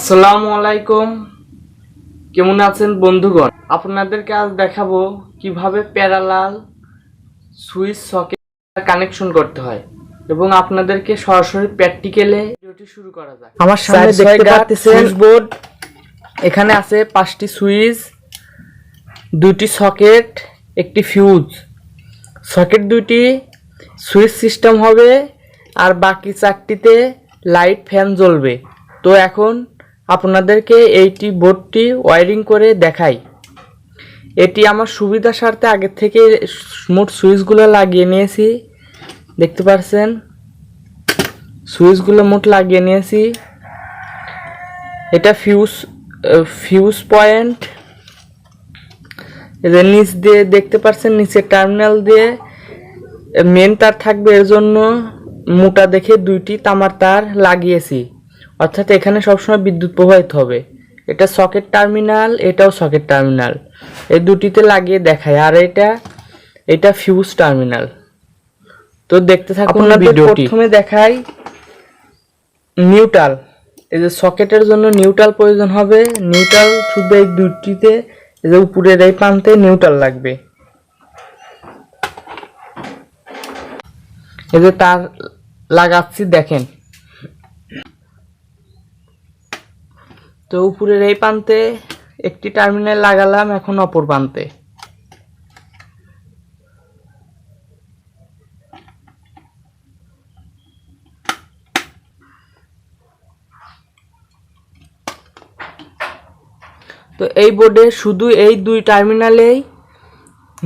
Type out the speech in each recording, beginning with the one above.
আসসালামু আলাইকুম, কেমন আছেন বন্ধুগণ? আপনাদেরকে আজ দেখাবো কিভাবে প্যারালাল সুইচ সকেট কানেকশন করতে হয় এবং আপনাদেরকে সরাসরি প্র্যাকটিক্যালে ভিডিওটি শুরু করা যাক। আমার সামনে দেখতে পাচ্ছেন সুইচ বোর্ড, এখানে আছে 5টি সুইচ, 2টি সকেট, একটি ফিউজ। সকেট 2টি সুইচ সিস্টেম হবে আর বাকি 4টিতে লাইট ফ্যান জ্বলবে। তো এখন আপনাদেরকে এইটি বোর্ডটি ওয়্যারিং করে দেখাই। এটি আমার সুবিধার স্বার্থে আগে থেকে মোট সুইচগুলো লাগিয়ে নিয়েছি, দেখতে পাচ্ছেন সুইচগুলো মোট লাগিয়ে নিয়েছি। এটা ফিউজ পয়েন্ট, এদের নিচ দিয়ে দেখতে পাচ্ছেন নিচের টার্মিনাল দিয়ে মেন তার থাকবে, এর জন্য মোটা দেখে 2টি তামার তার লাগিয়েছি, অর্থাৎ এখানে সবসময় বিদ্যুৎ প্রবাহিত হবে। এটা সকেট টার্মিনাল, এটাও সকেট টার্মিনাল, এই দুটিতে লাগিয়ে দেখায়। আর এটা ফিউজ টার্মিনাল। তো দেখতে থাকুন ভিডিওটি। প্রথমে দেখাই নিউট্রাল। এই যে সকেটের জন্য নিউট্রাল প্রয়োজন হবে। নিউট্রাল শুধু এই দুটিতে, এই যে উপরের এই প্রান্তে নিউট্রাল লাগবে। এই যে তার লাগাচ্ছি দেখেন। তো উপরের এই প্রান্তে একটি টার্মিনাল লাগালাম, এখন অপর প্রান্তে। তো এই বোর্ডে শুধু এই 2 টার্মিনালেই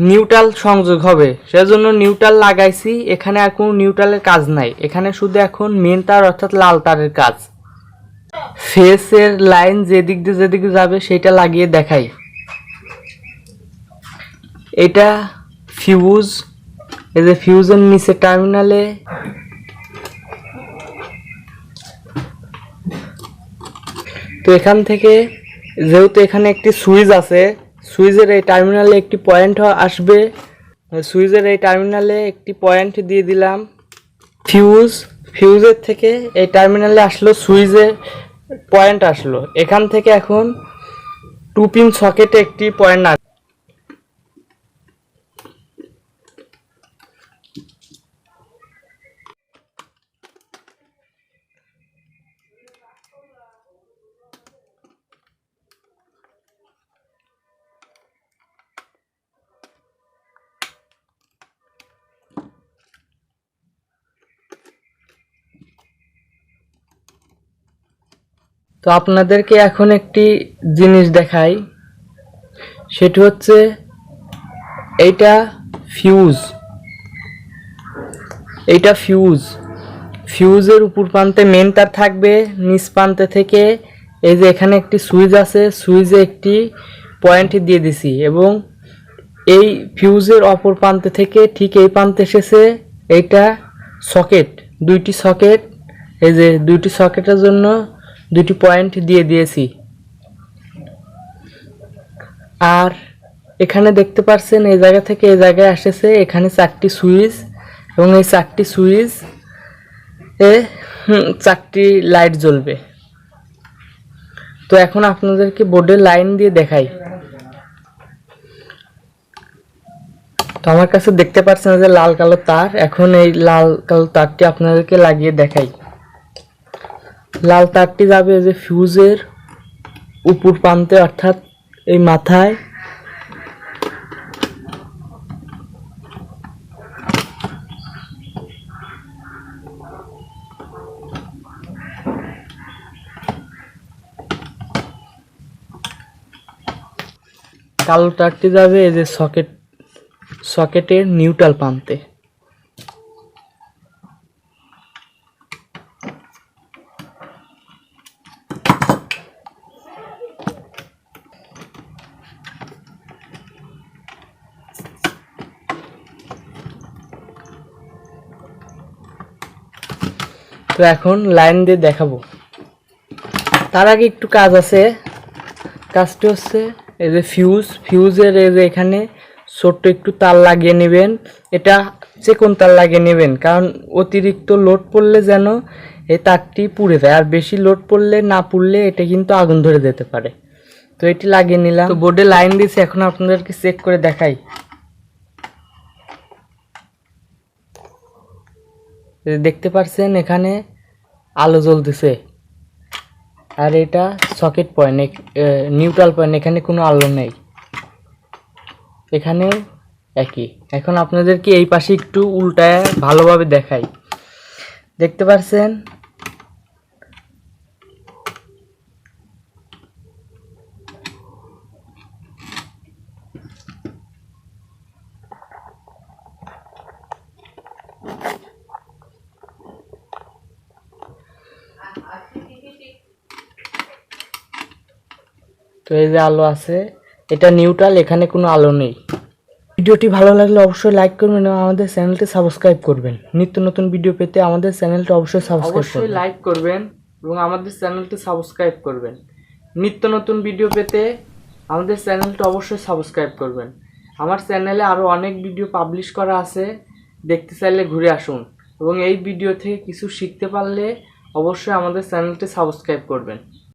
নিউট্রাল সংযোগ হবে, সেজন্য নিউট্রাল লাগাইছি। এখানে আর কোনো নিউট্রালের কাজ নাই, এখানে শুধু এখন মেন তার অর্থাৎ লাল তারের কাজ। ফেসের লাইন যেদিকে যাবে সেটা লাগিয়ে দেখাই। এটা ফিউজ, এই যে ফিউজের নিচে টার্মিনালে তো এখান থেকে যেহেতু এখানে একটি সুইচ আছে, সুইচের এই টার্মিনালে একটি পয়েন্ট আসবে, সুইচের এই টার্মিনালে একটি পয়েন্ট দিয়ে দিলাম। ফিউজের থেকে এই টার্মিনালে আসলো, সুইচে পয়েন্ট আসলো। এখান থেকে এখন 2 পিন সকেটে একটি পয়েন্ট আসবে। তো আপনাদেরকে এখন একটি জিনিস দেখাই, সেটি হচ্ছে এইটা ফিউজের উপর প্রান্তে মেন তার থাকবে, নিচ প্রান্তে থেকে এই যে এখানে একটি সুইচ আছে, সুইচে একটি পয়েন্ট দিয়ে দিছি এবং এই ফিউজের অপর প্রান্তে থেকে ঠিক এই প্রান্তে এসেছে এইটা সকেট, 2টি সকেট। এই যে 2টি সকেটের জন্য 2টি পয়েন্ট দিয়ে দিয়েছি। আর এখানে দেখতে পাচ্ছেন এই জায়গা থেকে এই জায়গায় এসেছে, এখানে 4টি সুইচ এবং এই 4টি সুইচ এ 4টি লাইট জ্বলবে। তো এখন আপনাদেরকে বোর্ডের লাইন দিয়ে দেখাই। তো আমার কাছে দেখতে পাচ্ছেন যে লাল কালো তার, এখন এই লাল কালো তারটি আপনাদেরকে লাগিয়ে দেখাই। লাল তারটি যাবে যে ফিউজের উপর প্রান্তে অর্থাৎ এই মাথায়, কালো তারটি যাবে এই যে সকেটের নিউট্রাল প্রান্তে। তো এখন লাইন দিয়ে দেখাবো। তার আগে একটু কাজ আছে। কাজটি হচ্ছে এই যে ফিউজের এই যে এখানে ছোট্ট একটু তার লাগিয়ে নেবেন। এটা চিকন তার লাগিয়ে নেবেন, কারণ অতিরিক্ত লোড পড়লে যেন এই তারটি পুড়ে যায়, আর বেশি লোড পড়লে না পুড়লে এটা কিন্তু আগুন ধরে যেতে পারে। তো এটি লাগিয়ে নিলাম। তো বোর্ডে লাইন দিয়েছি, এখন আপনাদেরকে চেক করে দেখাই। দেখতে পাচ্ছেন এখানে আলো জ্বলতেছে, আর এটা সকেট পয়েন্ট, নিউট্রাল পয়েন্ট, এখানে কোনো আলো নেই, এখানেও একই। এখন আপনাদেরকে এই পাশে একটু উল্টায় ভালোভাবে দেখাই। দেখতে পাচ্ছেন তো এই যে আলো আছে, এটা নিউট্রাল, এখানে কোনো আলো নেই। ভিডিওটি ভালো লাগলে অবশ্যই লাইক করবেন এবং আমাদের চ্যানেলটি সাবস্ক্রাইব করবেন। নিত্য নতুন ভিডিও পেতে আমাদের চ্যানেলটি অবশ্যই সাবস্ক্রাইব করবেন। অবশ্যই লাইক করবেন এবং আমাদের চ্যানেলটি সাবস্ক্রাইব করবেন। নিত্য নতুন ভিডিও পেতে আমাদের চ্যানেলটি অবশ্যই সাবস্ক্রাইব করবেন। আমার চ্যানেলে আরও অনেক ভিডিও পাবলিশ করা আছে, দেখতে চাইলে ঘুরে আসুন এবং এই ভিডিও থেকে কিছু শিখতে পারলে অবশ্যই আমাদের চ্যানেলটি সাবস্ক্রাইব করবেন।